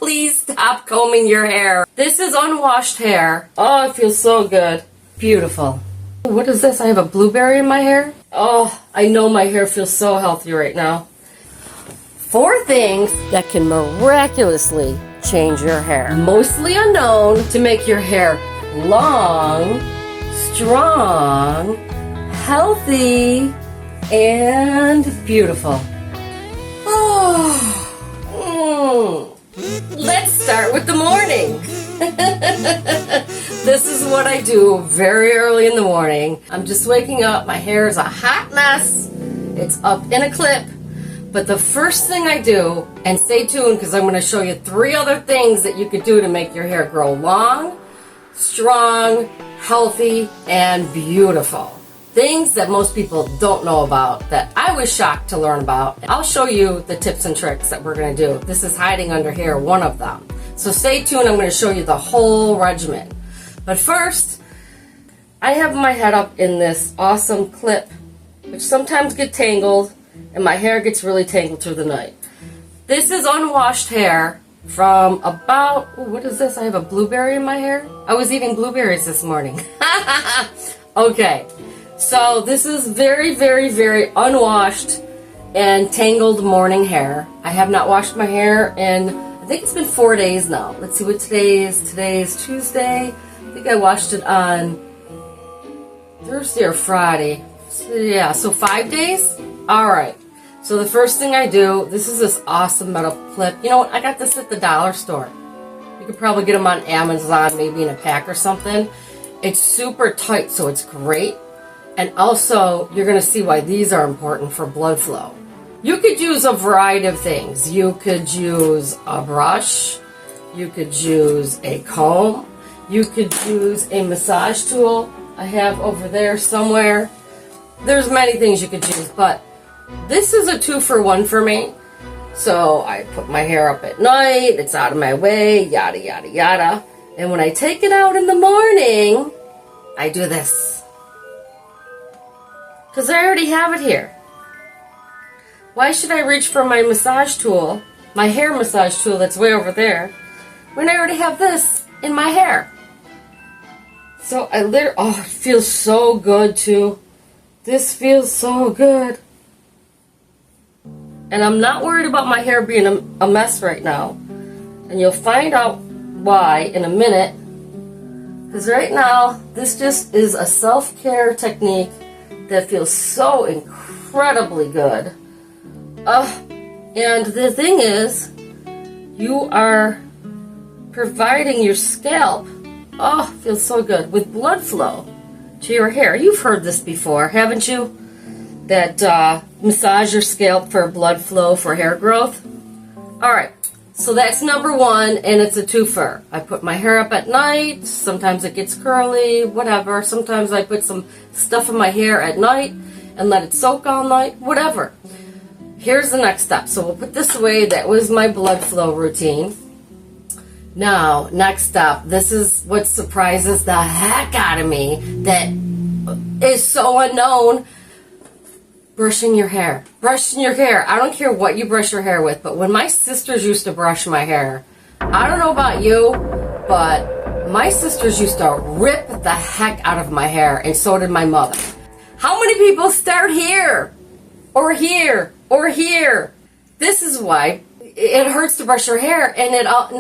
Please stop combing your hair. This is unwashed hair. Oh, it feels so good. Beautiful. What is this? I have a blueberry in my hair? Oh, I know my hair feels so healthy right now. 4 things that can miraculously change your hair. Mostly unknown to make your hair long, strong, healthy, and beautiful. Let's start with the morning. This is what I do very early in the morning. I'm just waking up. My hair is a hot mess. It's up in a clip. But the first thing I do, and stay tuned because I'm going to show you 3 other things that you could do to make your hair grow long, strong, healthy, and beautiful. Things that most people don't know about that I was shocked to learn about. I'll show you the tips and tricks that we're going to do. This is hiding under here, one of them. So stay tuned, I'm going to show you the whole regimen. But first, I have my head up in this awesome clip, which sometimes gets tangled, and my hair gets really tangled through the night. This is unwashed hair from about, what is this? I have a blueberry in my hair? I was eating blueberries this morning. Okay. So this is very, very, very unwashed and tangled morning hair. I have not washed my hair in, I think it's been 4 days now. Let's see what today is. Today is Tuesday. I think I washed it on Thursday or Friday. So 5 days? Alright. So the first thing I do, this is this awesome metal clip. You know what? I got this at the dollar store. You could probably get them on Amazon, maybe in a pack or something. It's super tight, so it's great. And also, you're going to see why these are important for blood flow. You could use a variety of things. You could use a brush. You could use a comb. You could use a massage tool. I have over there somewhere. There's many things you could use, but this is a 2-for-1 for me. So I put my hair up at night. It's out of my way, yada, yada, yada. And when I take it out in the morning, I do this. Because I already have it here. Why should I reach for my massage tool, my hair massage tool that's way over there, when I already have this in my hair? So I literally, oh, it feels so good too. This feels so good. And I'm not worried about my hair being a mess right now. And you'll find out why in a minute. Because right now, this just is a self-care technique that feels so incredibly good. And the thing is, you are providing your scalp, feels so good, with blood flow to your hair. You've heard this before, haven't you? That massage your scalp for blood flow for hair growth. Alright, so that's number 1, and it's a 2-fer. I put my hair up at night. Sometimes it gets curly, whatever. Sometimes I put some stuff in my hair at night and let it soak all night, whatever. Here's the next step. So we'll put this away. That was my blood flow routine. Now, next step. This is what surprises the heck out of me that is so unknown. Brushing your hair. Brushing your hair. I don't care what you brush your hair with, but when my sisters used to brush my hair, I don't know about you, but my sisters used to rip the heck out of my hair, and so did my mother. How many people start here? Or here? Or here? This is why it hurts to brush your hair, and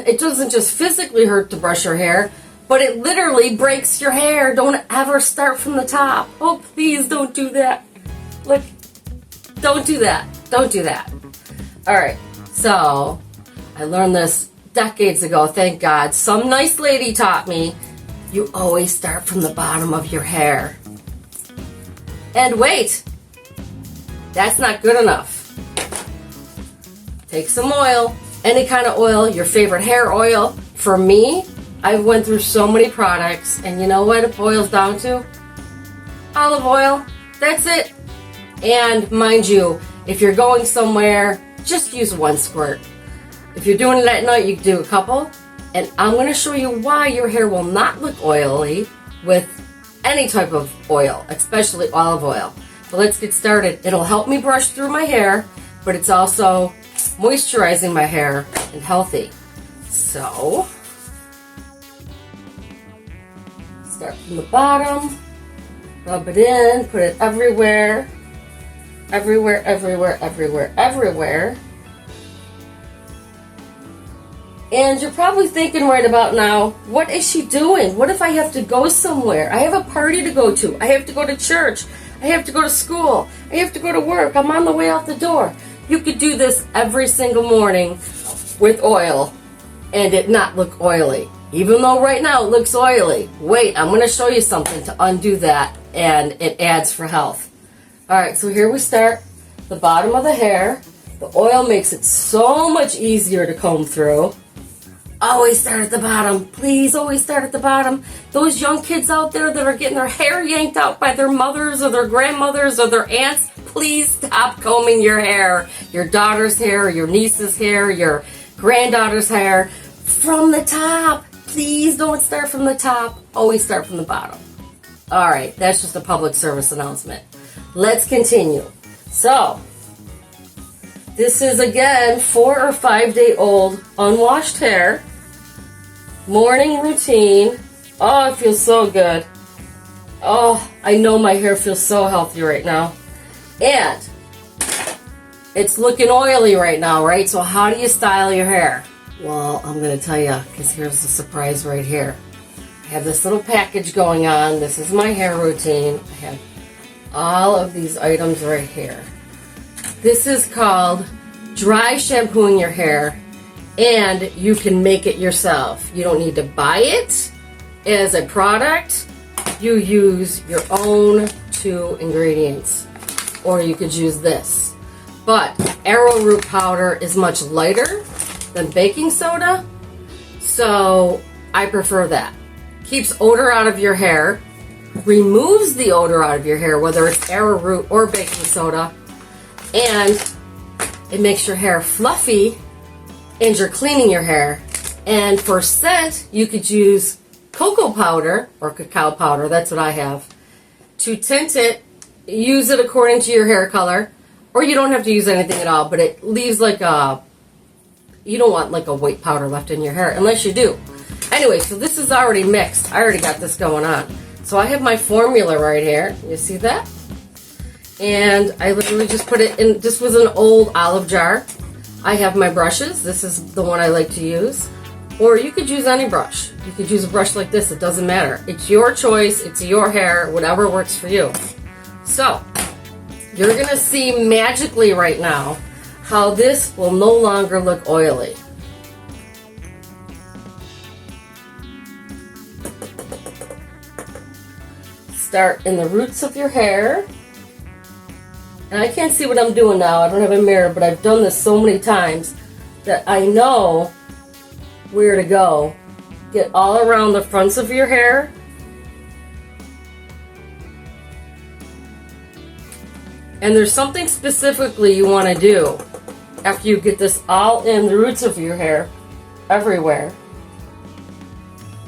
it doesn't just physically hurt to brush your hair, but it literally breaks your hair. Don't ever start from the top. Oh, please don't do that. Look. Don't do that. Don't do that. Alright, so I learned this decades ago, thank God. Some nice lady taught me, you always start from the bottom of your hair. And wait, that's not good enough. Take some oil, any kind of oil, your favorite hair oil. For me, I went through so many products, and you know what it boils down to? Olive oil. That's it. And mind you, if you're going somewhere, just use 1 squirt. If you're doing it at night, you can do a couple. And I'm going to show you why your hair will not look oily with any type of oil, especially olive oil. But let's get started. It'll help me brush through my hair, but it's also moisturizing my hair and healthy. So, start from the bottom, rub it in, put it everywhere, everywhere, everywhere, everywhere, everywhere. And you're probably thinking right about now, what is she doing? What if I have to go somewhere? I have a party to go to. I have to go to church. I have to go to school. I have to go to work. I'm on the way out the door. You could do this every single morning with oil and it not look oily. Even though right now it looks oily. Wait, I'm going to show you something to undo that, and it adds for health. Alright, so here we start. The bottom of the hair. The oil makes it so much easier to comb through. Always start at the bottom. Please always start at the bottom. Those young kids out there that are getting their hair yanked out by their mothers or their grandmothers or their aunts, please stop combing your hair. Your daughter's hair, your niece's hair, your granddaughter's hair. From the top. Please don't start from the top. Always start from the bottom. Alright, that's just a public service announcement. Let's continue. So, this is again 4 or 5 day old unwashed hair. Morning routine. Oh, it feels so good. Oh, I know my hair feels so healthy right now. And it's looking oily right now, right? So how do you style your hair? Well, I'm going to tell you, because here's the surprise right here. I have this little package going on. This is my hair routine. I have all of these items right here. This is called dry shampooing your hair, and you can make it yourself. You don't need to buy it as a product. You use your own 2 ingredients, or you could use this. But arrowroot powder is much lighter than baking soda, so I prefer that. Keeps odor out of your hair, removes the odor out of your hair, whether it's arrowroot or baking soda, and it makes your hair fluffy, and you're cleaning your hair. And for scent, you could use cocoa powder or cacao powder, that's what I have, to tint it. Use it according to your hair color, or you don't have to use anything at all, but it leaves like a, you don't want like a white powder left in your hair, unless you do. Anyway, so this is already mixed. I already got this going on. So I have my formula right here. You see that? And I literally just put it in. This was an old olive jar. I have my brushes. This is the one I like to use. Or you could use any brush. You could use a brush like this. It doesn't matter. It's your choice. It's your hair. Whatever works for you. So, you're going to see magically right now how this will no longer look oily. Start in the roots of your hair. And I can't see what I'm doing now. I don't have a mirror, but I've done this so many times that I know where to go. Get all around the fronts of your hair. And there's something specifically you want to do after you get this all in the roots of your hair, everywhere.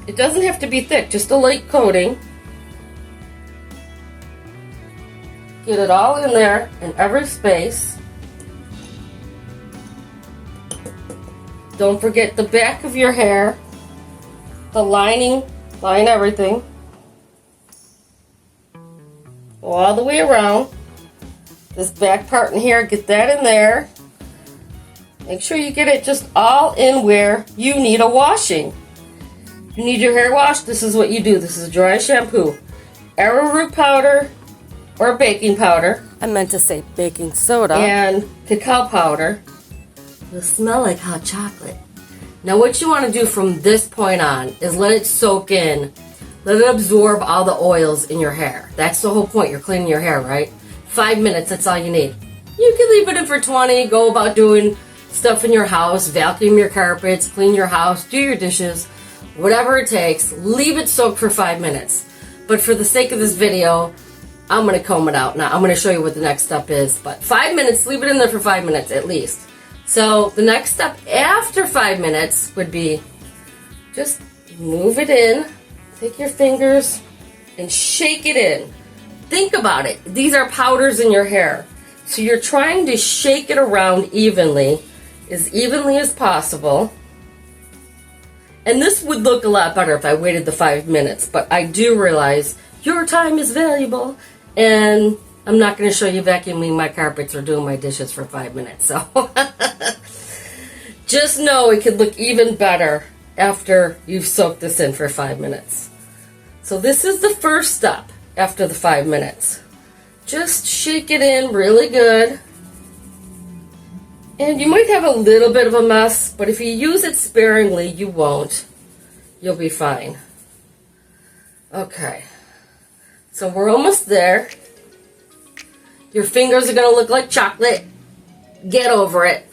It doesn't have to be thick, just a light coating. Get it all in there, in every space. Don't forget the back of your hair, the lining, line everything. Go all the way around. This back part in here, get that in there. Make sure you get it just all in where you need a washing. If you need your hair washed, this is what you do. This is dry shampoo. Arrowroot powder or baking powder. I meant to say baking soda. And cacao powder. It'll smell like hot chocolate. Now what you want to do from this point on is let it soak in. Let it absorb all the oils in your hair. That's the whole point. You're cleaning your hair, right? 5 minutes, that's all you need. You can leave it in for 20, go about doing stuff in your house, vacuum your carpets, clean your house, do your dishes, whatever it takes. Leave it soak for 5 minutes. But for the sake of this video, I'm going to comb it out now. I'm going to show you what the next step is. But 5 minutes, leave it in there for 5 minutes at least. So the next step after 5 minutes would be just move it in, take your fingers and shake it in. Think about it. These are powders in your hair. So you're trying to shake it around evenly as possible. And this would look a lot better if I waited the 5 minutes, but I do realize your time is valuable, and I'm not going to show you vacuuming my carpets or doing my dishes for 5 minutes. So just know it could look even better after you've soaked this in for 5 minutes. So this is the first step after the 5 minutes. Just shake it in really good. And you might have a little bit of a mess, but if you use it sparingly, you won't. You'll be fine. Okay. So we're almost there. Your fingers are going to look like chocolate. Get over it.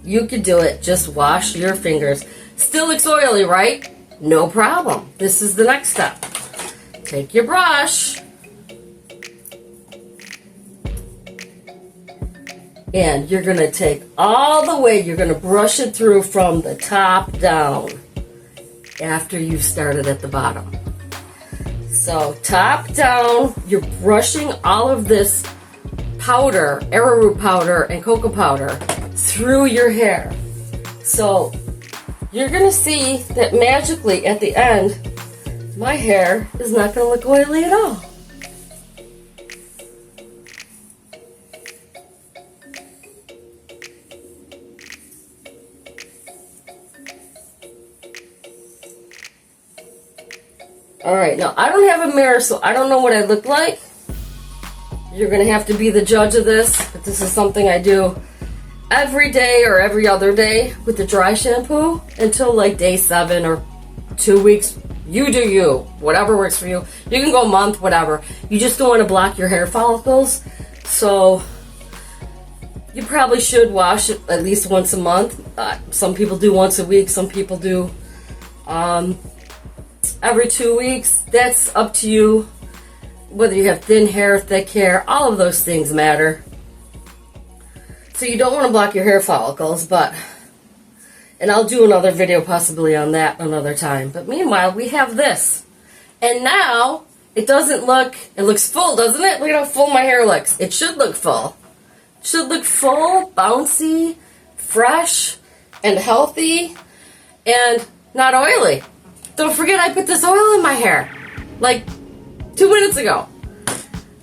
You can do it. Just wash your fingers. Still looks oily, right? No problem. This is the next step. Take your brush. And you're going to take all the way, you're going to brush it through from the top down after you've started at the bottom. So top down, you're brushing all of this powder, arrowroot powder and cocoa powder through your hair. So you're going to see that magically at the end, my hair is not going to look oily at all. Alright, now I don't have a mirror, so I don't know what I look like. You're going to have to be the judge of this, but this is something I do every day or every other day with the dry shampoo until like day 7 or 2 weeks. You do you. Whatever works for you. You can go a month, whatever. You just don't want to block your hair follicles, so you probably should wash it at least once a month. Some people do once a week, some people do every 2 weeks. That's up to you. Whether you have thin hair, thick hair, all of those things matter. So you don't want to block your hair follicles, but, and I'll do another video possibly on that another time. But meanwhile, we have this. And now, it doesn't look, it looks full, doesn't it? Look at how full my hair looks. It should look full. It should look full, bouncy, fresh, and healthy, and not oily. Don't forget I put this oil in my hair like 2 minutes ago.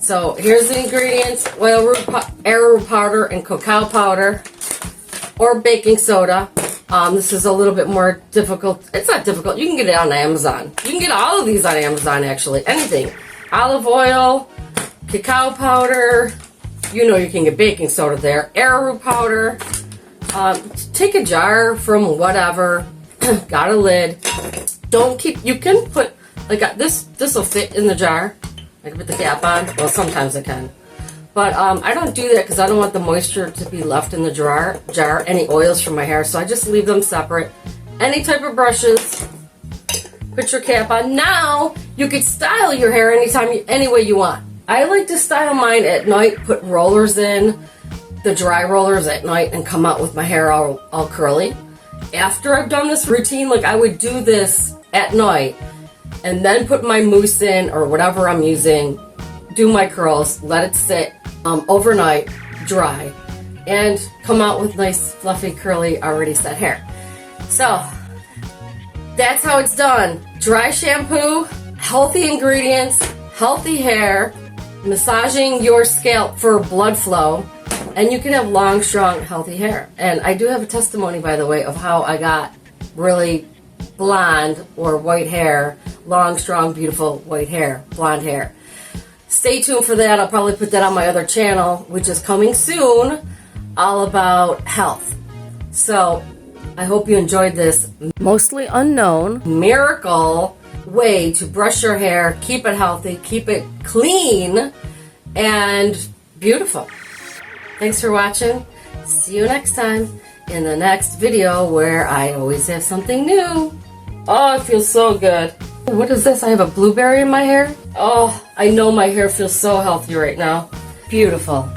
So here's the ingredients: arrowroot powder and cacao powder, or baking soda. This is a little bit more difficult. It's not difficult. You can get it on Amazon. You can get all of these on Amazon, actually. Anything. Olive oil, cacao powder. You know you can get baking soda there. Arrowroot powder. Take a jar from whatever. Got a lid. Don't keep, you can put, like this will fit in the jar. I can put the cap on. Well, sometimes I can. But I don't do that because I don't want the moisture to be left in the jar, any oils from my hair. So I just leave them separate. Any type of brushes. Put your cap on. Now, you could style your hair any way you want. I like to style mine at night, put rollers in, the dry rollers at night, and come out with my hair all curly. After I've done this routine, like I would do this at night and then put my mousse in or whatever I'm using, do my curls, let it sit overnight, dry, and come out with nice, fluffy, curly, already set hair. So that's how it's done. Dry shampoo, healthy ingredients, healthy hair, massaging your scalp for blood flow, and you can have long, strong, healthy hair. And I do have a testimony, by the way, of how I got really blonde or white hair, long, strong, beautiful white hair, blonde hair. Stay tuned for that. I'll probably put that on my other channel, which is coming soon, all about health. So I hope you enjoyed this mostly unknown miracle way to brush your hair, keep it healthy, keep it clean, and beautiful. Thanks for watching. See you next time in the next video where I always have something new. Oh, it feels so good. What is this? I have a blueberry in my hair? Oh, I know my hair feels so healthy right now. Beautiful.